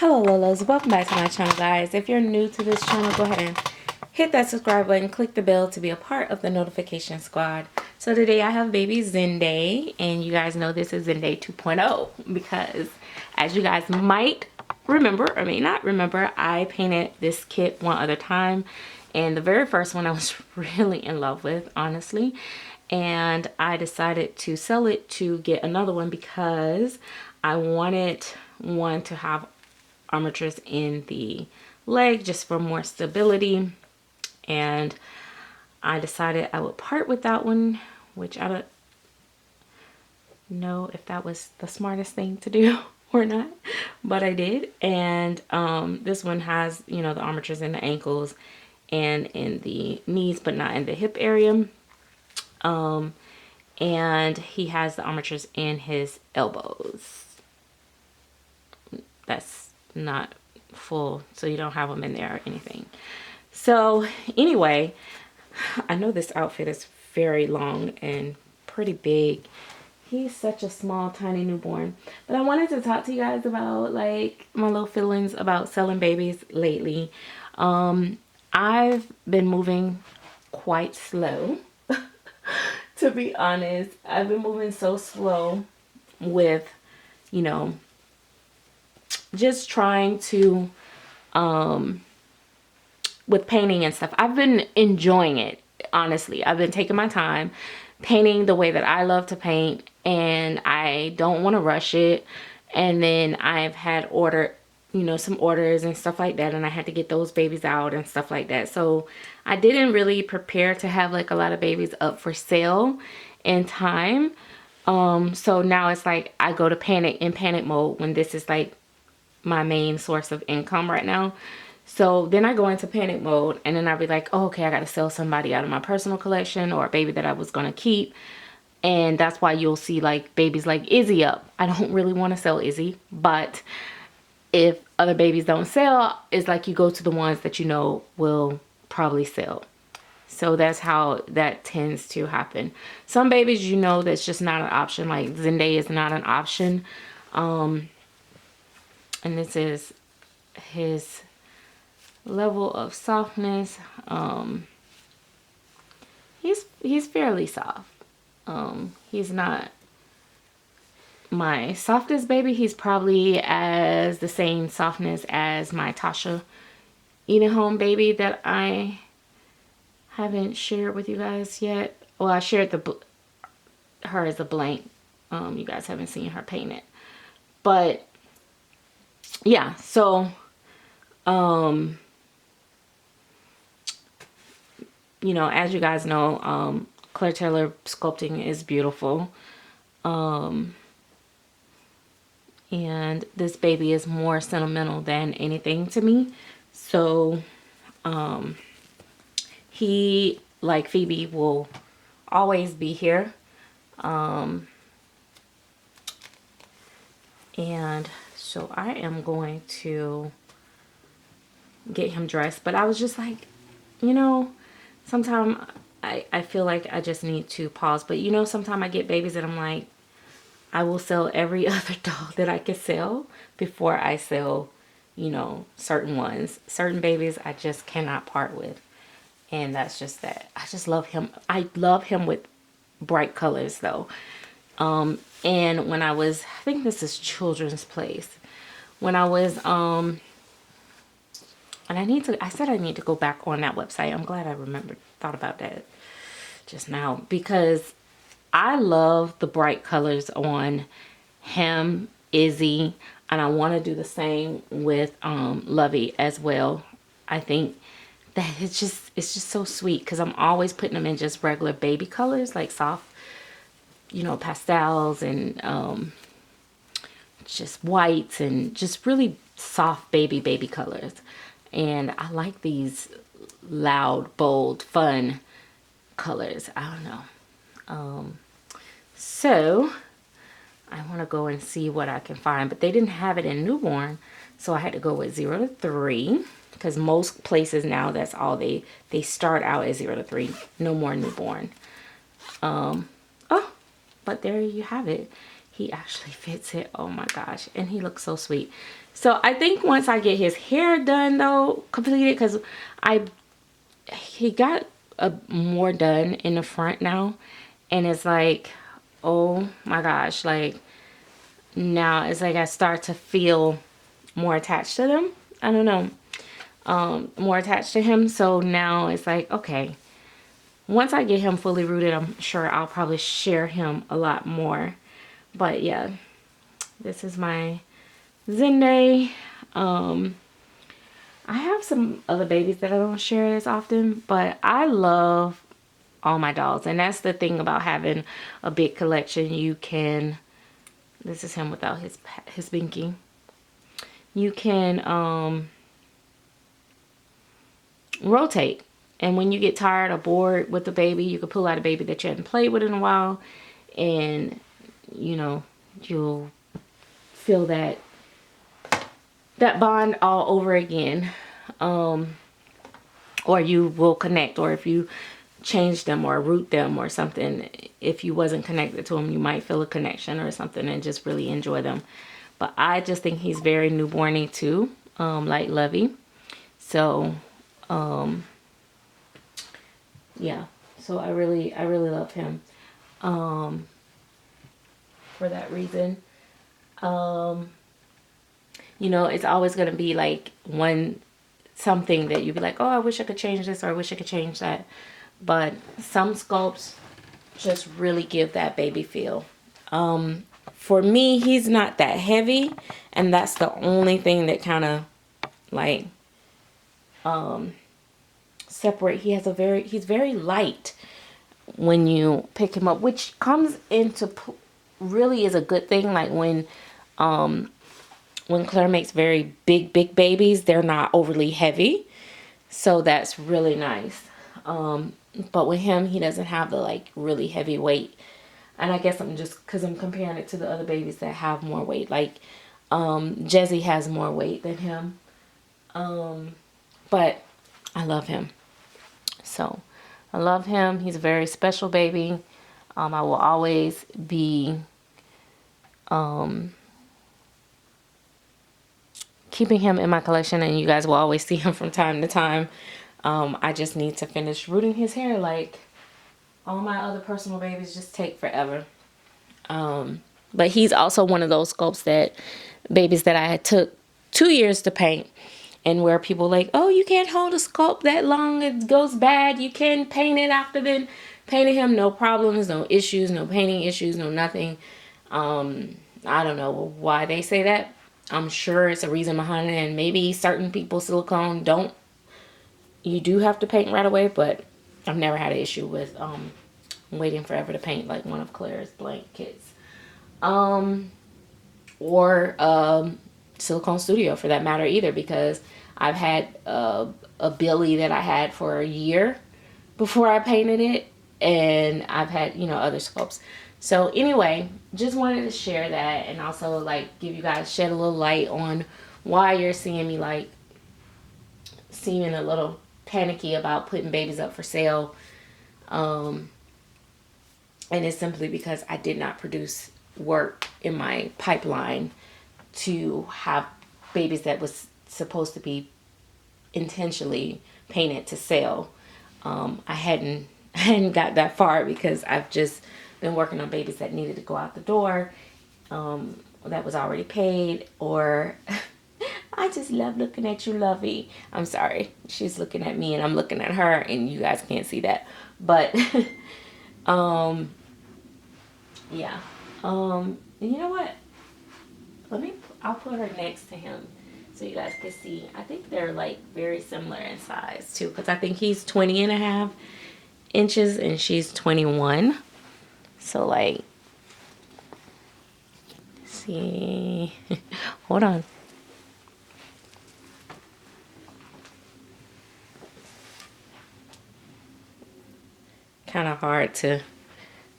Hello Lolas, welcome back to my channel guys. If you're new to this channel, go ahead and hit that subscribe button, click the bell to be a part of the notification squad. So today I have baby Zinday, and you guys know this is Zinday 2.0 because as you guys might remember or may not remember, I painted this kit one other time, and the very first one I was really in love with, honestly, and I decided to sell it to get another one because I wanted one to have armatures in the leg just for more stability, and I decided I would part with that one, which I don't know if that was the smartest thing to do or not, but I did. And this one has, you know, the armatures in the ankles and in the knees, but not in the hip area. And he has the armatures in his elbows. That's not full, so you don't have them in there or anything. So anyway, I know this outfit is very long and pretty big. He's such a small tiny newborn, but I wanted to talk to you guys about like my little feelings about selling babies lately. I've been moving quite slow to be honest. I've been moving so slow with, you know, just trying to with painting and stuff. I've been enjoying it, honestly. I've been taking my time painting the way that I love to paint, and I don't want to rush it. And then I've had some orders and stuff like that, and I had to get those babies out and stuff like that. So I didn't really prepare to have like a lot of babies up for sale in time. So now it's like I go to panic mode when this is like my main source of income right now. So then I go into panic mode, and then I'll be like, oh, okay, I got to sell somebody out of my personal collection or a baby that I was going to keep. And that's why you'll see like babies like Izzy up. I don't really want to sell Izzy, but if other babies don't sell, it's like you go to the ones that you know will probably sell. So that's how that tends to happen. Some babies, you know, that's just not an option. Like Zinday is not an option. And this is his level of softness. He's fairly soft. He's not my softest baby. He's probably as the same softness as my Tasha Eat at Home baby that I haven't shared with you guys yet. Well, I shared her as a blank. You guys haven't seen her painted, but yeah. So you know, as you guys know, Claire Taylor sculpting is beautiful. And this baby is more sentimental than anything to me. So, he, like Phoebe, will always be here. And so I am going to get him dressed. But I was just like, you know, sometimes I feel like I just need to pause. But you know, sometimes I get babies and I'm like, I will sell every other doll that I can sell before I sell, you know, certain ones. Certain babies I just cannot part with. And that's just that. I just love him. I love him with bright colors though. And when I was, I think this is Children's Place. When I was, and I said I need to go back on that website. I'm glad I thought about that just now, because I love the bright colors on him, Izzy, and I want to do the same with Lovey as well. I think that it's just so sweet because I'm always putting them in just regular baby colors, like soft, you know, pastels and just whites and just really soft baby colors. And I like these loud, bold, fun colors. I don't know. So I want to go and see what I can find, but they didn't have it in newborn, so I had to go with 0 to 3 because most places now that's all they start out at 0 to 3, no more newborn. Oh, but there you have it. he actually fits it. Oh my gosh. And he looks so sweet. So I think once I get his hair done though, completed, because he got more done in the front now, and it's like, oh my gosh, like now it's like I start to feel more attached to them. I don't know, more attached to him. So now it's like, okay, once I get him fully rooted, I'm sure I'll probably share him a lot more. But yeah, this is my Zinday. I have some other babies that I don't share as often, but I love all my dolls. And that's the thing about having a big collection. You can, this is him without his binky. You can rotate. And when you get tired or bored with the baby, you can pull out a baby that you haven't played with in a while. And, you know, you'll feel that bond all over again. Or you will connect, or if you change them or root them or something, if you wasn't connected to them, you might feel a connection or something and just really enjoy them. But I just think he's very newborny too, like Lovey. So yeah, so I really love him for that reason. You know, it's always going to be like something that you'd be like, oh, I wish I could change this, or I wish I could change that. But some sculpts just really give that baby feel. For me, he's not that heavy, and that's the only thing that kind of like separate. He's very light when you pick him up, which comes into really is a good thing. Like when Claire makes very big babies, they're not overly heavy. So that's really nice. But with him, he doesn't have the like really heavy weight. And I guess I'm just, because I'm comparing it to the other babies that have more weight. Like Jezzy has more weight than him. But I love him. So I love him. He's a very special baby. I will always be keeping him in my collection, and you guys will always see him from time to time. I just need to finish rooting his hair. Like all my other personal babies just take forever. But he's also one of those sculpts that babies that I took 2 years to paint, and where people like, oh, you can't hold a sculpt that long, it goes bad, you can paint it after then painted him. No problems, no issues, no painting issues, no nothing. I don't know why they say that. I'm sure it's a reason behind it, and maybe certain people, silicone, you do have to paint right away, but I've never had an issue with waiting forever to paint like one of Claire's blank kits. Or Silicone Studio for that matter either, because I've had a Billy that I had for a year before I painted it, and I've had, you know, other sculpts. So anyway, just wanted to share that, and also like give you guys, shed a little light on why you're seeing me like seeming a little panicky about putting babies up for sale. And it's simply because I did not produce work in my pipeline to have babies that was supposed to be intentionally painted to sell. I hadn't got that far because I've just been working on babies that needed to go out the door, that was already paid, or I just love looking at you, Lovey. I'm sorry, she's looking at me and I'm looking at her, and you guys can't see that, but yeah. You know what? I'll put her next to him so you guys can see. I think they're like very similar in size too, because I think he's 20.5 inches and she's 21. So like, see, hold on. Kind of hard to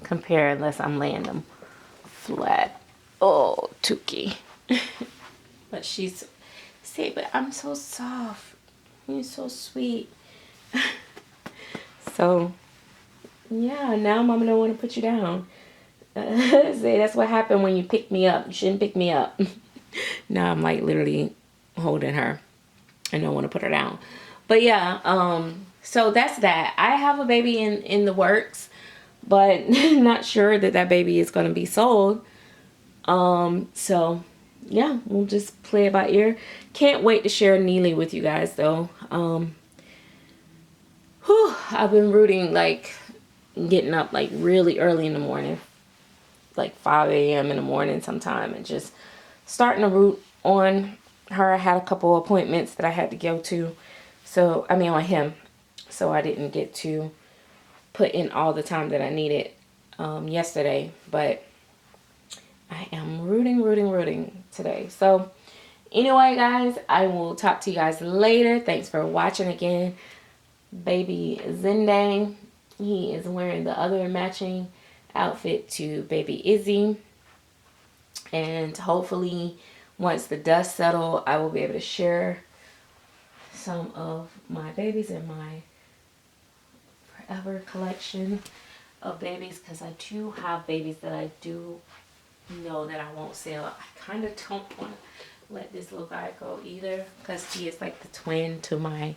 compare unless I'm laying them flat. Oh, Tuki. But she's, see, but I'm so soft. You're so sweet. So, yeah, now Mama don't want to put you down. Say that's what happened when you pick me up. You shouldn't pick me up. Now I'm like literally holding her. I don't want to put her down. But yeah, so that's that. I have a baby in the works, but not sure that that baby is going to be sold. So yeah, we'll just play it by ear. Can't wait to share Neely with you guys though. I've been rooting, like getting up like really early in the morning, like 5 a.m. in the morning sometime, and just starting to root on her. I had a couple appointments that I had to go to, so I mean on him, so I didn't get to put in all the time that I needed yesterday, but I am rooting today. So anyway guys, I will talk to you guys later. Thanks for watching again. Baby Zinday, he is wearing the other matching outfit to baby Izzy, and hopefully once the dust settles, I will be able to share some of my babies in my forever collection of babies, because I do have babies that I do know that I won't sell. I kind of don't want to let this little guy go either, because he is like the twin to my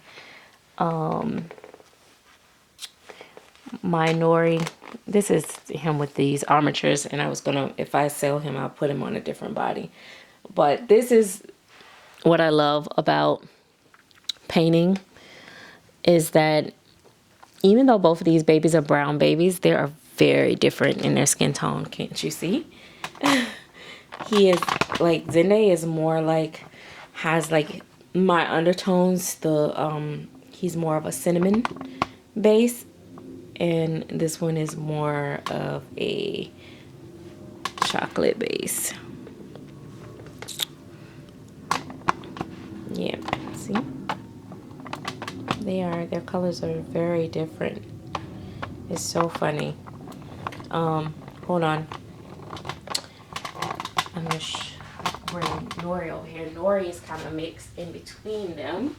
my Nori. This is him with these armatures, and I was gonna, if I sell him, I'll put him on a different body. But this is what I love about painting, is that even though both of these babies are brown babies, they are very different in their skin tone. Can't you see? He is like, Zinday is more like, has like my undertones. He's more of a cinnamon base, and this one is more of a chocolate base. Yeah, see? Their colors are very different. It's so funny. Hold on. I'm gonna bring Nori over here. Nori is kind of mixed in between them.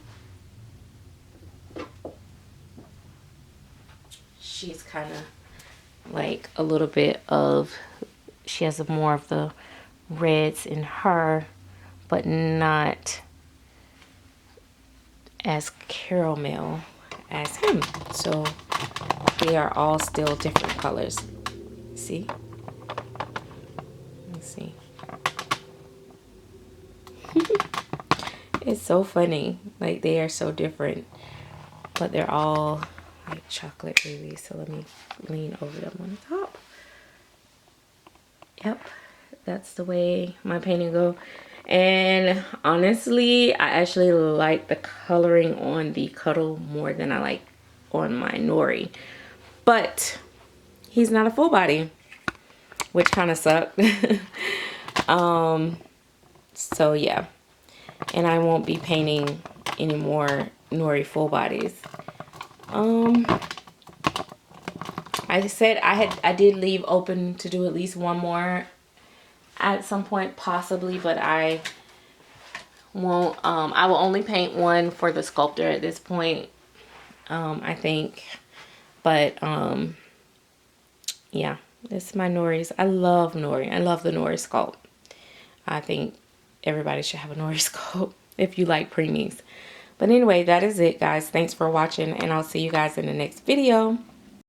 She's kind of like a little bit of, she has more of the reds in her, but not as caramel as him. So they are all still different colors. See? Let's see. It's so funny. Like, they are so different, but they're all like chocolate babies. So let me lean over them on the top. Yep, that's the way my painting go. And honestly, I actually like the coloring on the Cuddle more than I like on my Nori. But he's not a full body, which kind of sucked. So yeah, and I won't be painting any more Nori full bodies. I said I did leave open to do at least one more at some point, possibly, but I won't. I will only paint one for the sculptor at this point, I think. But yeah, this is my Nori's. I love Nori. I love the Nori sculpt. I think everybody should have a Nori sculpt if you like preemies. But anyway, that is it, guys. Thanks for watching, and I'll see you guys in the next video.